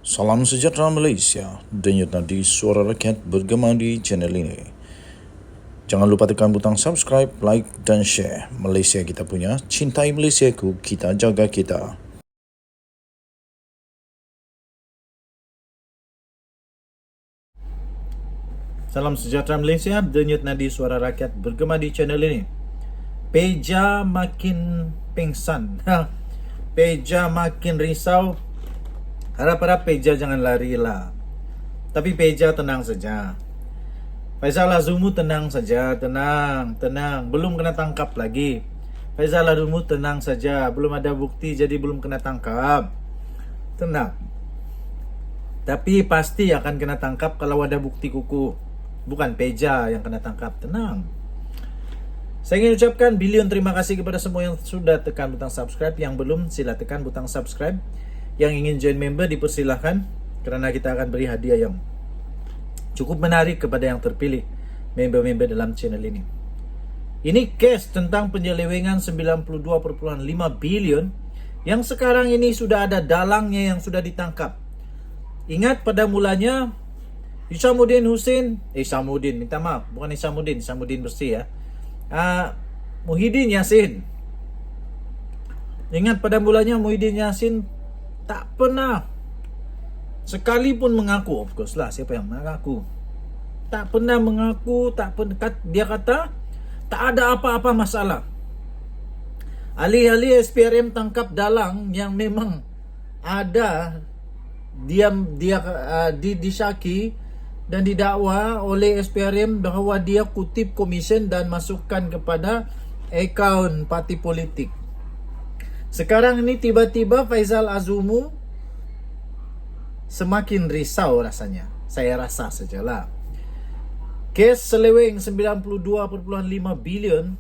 Salam sejahtera Malaysia, denyut nadi suara rakyat bergema di channel ini. Jangan lupa tekan butang subscribe, like dan share. Malaysia kita punya, cintai Malaysiaku, kita jaga kita. Salam sejahtera Malaysia, denyut nadi suara rakyat bergema di channel ini. Peja makin pingsan, Peja makin risau. Harap-harap Peja jangan lari lah. Tapi Peja tenang saja. Faizal Azumu tenang saja, tenang. Belum kena tangkap lagi. Faizal Azumu tenang saja, belum ada bukti jadi belum kena tangkap. Tenang. Tapi pasti akan kena tangkap kalau ada bukti kuku. Bukan Peja yang kena tangkap, tenang. Saya ingin ucapkan bilion terima kasih kepada semua yang sudah tekan butang subscribe. Yang belum, sila tekan butang subscribe. Yang ingin join member dipersilahkan, kerana kita akan beri hadiah yang cukup menarik kepada yang terpilih member-member dalam channel ini. Ini kes tentang penyelewengan 92.5 bilion yang sekarang ini sudah ada dalangnya yang sudah ditangkap. Ingat pada mulanya Isamuddin Bersih ya. Muhyiddin Yassin. Ingat pada mulanya Muhyiddin Yassin tak pernah sekalipun mengaku, of course lah, siapa yang mengaku? Tak pernah mengaku, dia kata tak ada apa-apa masalah. Alih-alih SPRM tangkap dalang yang memang ada, dia disyaki dan didakwa oleh SPRM bahawa dia kutip komisen dan masukkan kepada akaun parti politik. Sekarang ini tiba-tiba Faizal Azumu semakin risau rasanya. Saya rasa sajalah. Kes seleweng 92.5 bilion,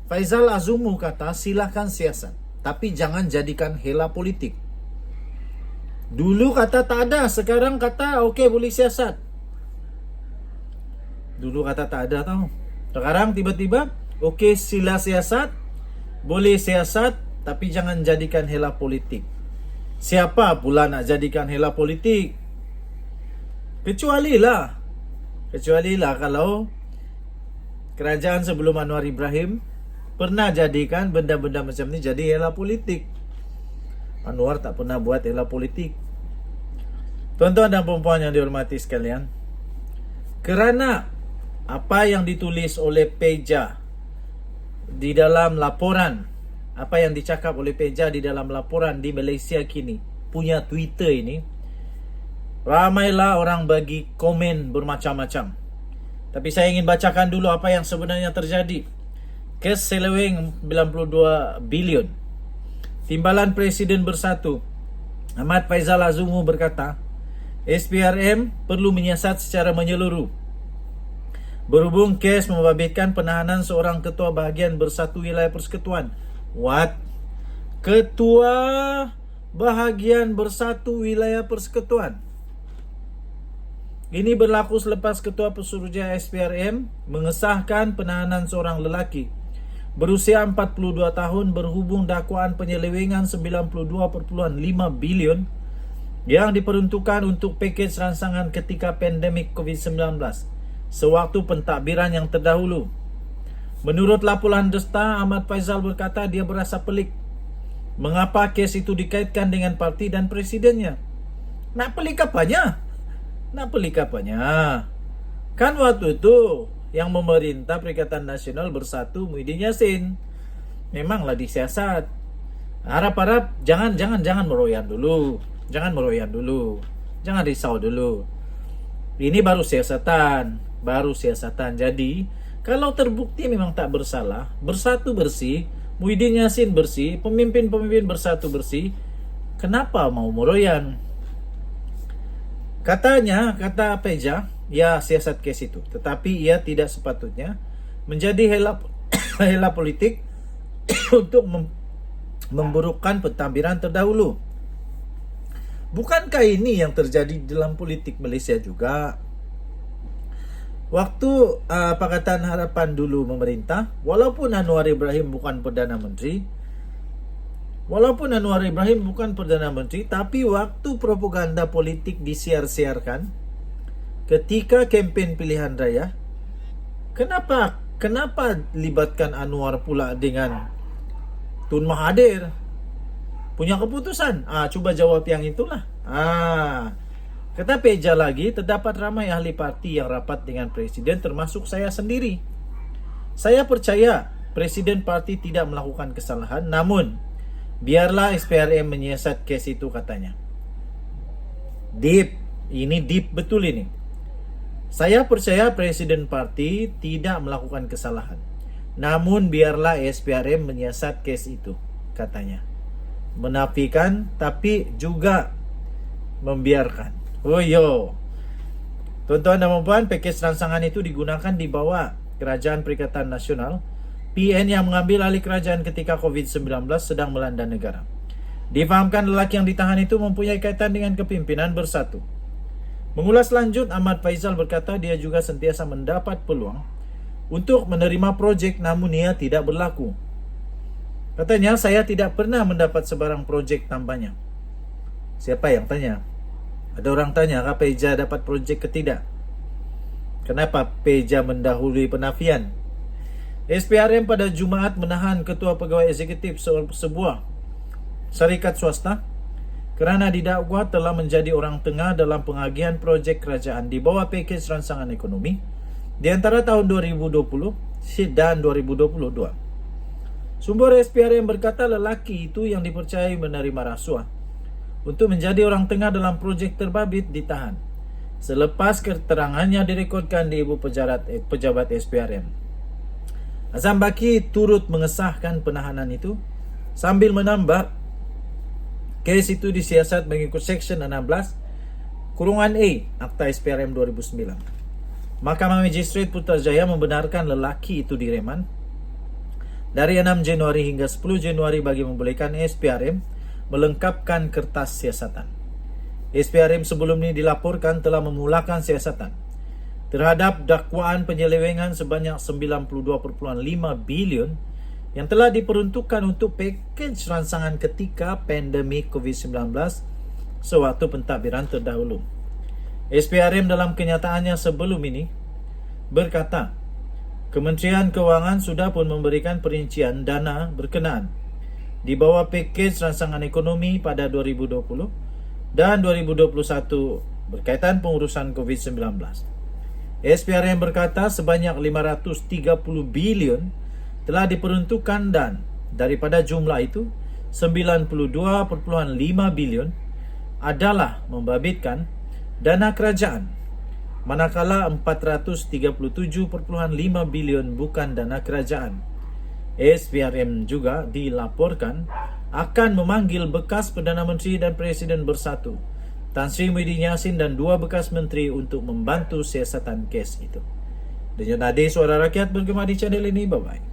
Faizal Azumu kata silakan siasat, tapi jangan jadikan hela politik. Dulu kata tak ada, sekarang kata okey boleh siasat. Dulu kata tak ada tau. Sekarang tiba-tiba okey sila siasat, boleh siasat, tapi jangan jadikan hela politik. Siapa pula nak jadikan hela politik? Kecuali lah kalau kerajaan sebelum Anwar Ibrahim pernah jadikan benda-benda macam ni jadi hela politik. Anwar tak pernah buat hela politik. Tuan-tuan dan puan-puan yang dihormati sekalian, kerana apa yang ditulis oleh Peja di dalam laporan, apa yang dicakap oleh Peja di dalam laporan di Malaysia Kini punya Twitter ini, ramailah orang bagi komen bermacam-macam. Tapi saya ingin bacakan dulu apa yang sebenarnya terjadi. Kes seleweng 92 bilion. Timbalan Presiden Bersatu Ahmad Faizal Azumu berkata, SPRM perlu menyiasat secara menyeluruh berhubung kes membabitkan penahanan seorang ketua bahagian Bersatu Wilayah Persekutuan. What? Ketua bahagian Bersatu Wilayah Persekutuan. Ini berlaku selepas Ketua Pesuruhjaya SPRM mengesahkan penahanan seorang lelaki berusia 42 tahun berhubung dakwaan penyelewengan 92.5 bilion yang diperuntukkan untuk pakej rangsangan ketika pandemik COVID-19 sewaktu pentadbiran yang terdahulu. Menurut laporan Desta, Ahmad Faizal berkata dia berasa pelik mengapa kes itu dikaitkan dengan parti dan presidennya. Nak pelik apanya? Kan waktu itu yang memerintah Perikatan Nasional Bersatu Muhyiddin Yassin. Memanglah disiasat. Harap-harap jangan meroyan dulu. Jangan risau dulu. Ini baru siasatan. Jadi, kalau terbukti memang tak bersalah, Bersatu bersih, Muhyiddin Yassin bersih, pemimpin-pemimpin Bersatu bersih, kenapa mau meroyan? Kata Peja, ya siasat kes itu, tetapi ia tidak sepatutnya menjadi hela politik untuk memburukkan pentadbiran terdahulu. Bukankah ini yang terjadi dalam politik Malaysia juga? Waktu Pakatan Harapan dulu memerintah, walaupun Anwar Ibrahim bukan Perdana Menteri, Walaupun Anwar Ibrahim bukan Perdana Menteri, tapi waktu propaganda politik disiar-siarkan ketika kempen pilihan raya, kenapa libatkan Anwar pula dengan Tun Mahathir punya keputusan? Coba jawab yang itulah. Kata Peja lagi, terdapat ramai ahli parti yang rapat dengan Presiden termasuk saya sendiri. Saya percaya Presiden parti tidak melakukan kesalahan, namun biarlah SPRM menyiasat kes itu, katanya. Ini deep betul ini. Saya percaya Presiden parti tidak melakukan kesalahan, namun biarlah SPRM menyiasat kes itu, katanya. Menafikan tapi juga membiarkan. Tuan-tuan dan puan, pakej rangsangan itu digunakan di bawah Kerajaan Perikatan Nasional, PN yang mengambil alih kerajaan ketika COVID-19 sedang melanda negara. Difahamkan lelaki yang ditahan itu mempunyai kaitan dengan kepimpinan Bersatu. Mengulas lanjut, Ahmad Faizal berkata dia juga sentiasa mendapat peluang untuk menerima projek, namun ia tidak berlaku. Katanya, saya tidak pernah mendapat sebarang projek, tambahnya. Siapa yang tanya? Ada orang tanya, apakah Peja dapat projek ke tidak? Kenapa Peja mendahului penafian? SPRM pada Jumaat menahan Ketua Pegawai Eksekutif sebuah syarikat swasta kerana didakwa telah menjadi orang tengah dalam pengagihan projek kerajaan di bawah pakej rangsangan ekonomi di antara tahun 2020 dan 2022. Sumber SPRM berkata lelaki itu yang dipercayai menerima rasuah untuk menjadi orang tengah dalam projek terbabit ditahan selepas keterangannya direkodkan di Ibu Pejabat SPRM. Azam Baki turut mengesahkan penahanan itu sambil menambah kes itu disiasat mengikut Seksyen 16 kurungan A Akta SPRM 2009. Mahkamah Magistrate Putrajaya membenarkan lelaki itu direman dari 6 Januari hingga 10 Januari bagi membolehkan SPRM melengkapkan kertas siasatan. SPRM sebelum ini dilaporkan telah memulakan siasatan terhadap dakwaan penyelewengan sebanyak 92.5 bilion yang telah diperuntukkan untuk pakej rangsangan ketika pandemik COVID-19 sewaktu pentadbiran terdahulu. SPRM dalam kenyataannya sebelum ini berkata, Kementerian Keuangan sudah pun memberikan perincian dana berkenaan di bawah pakej rangsangan ekonomi pada 2020 dan 2021 berkaitan pengurusan COVID-19. SPRM berkata sebanyak 530 bilion telah diperuntukkan dan daripada jumlah itu 92.5 bilion adalah membabitkan dana kerajaan, manakala 437.5 bilion bukan dana kerajaan. SPRM juga dilaporkan akan memanggil bekas Perdana Menteri dan Presiden Bersatu, Tan Sri Muhyiddin Yassin dan 2 bekas menteri untuk membantu siasatan kes itu. Denyut nadi Suara Rakyat bergema di channel ini. Bye-bye.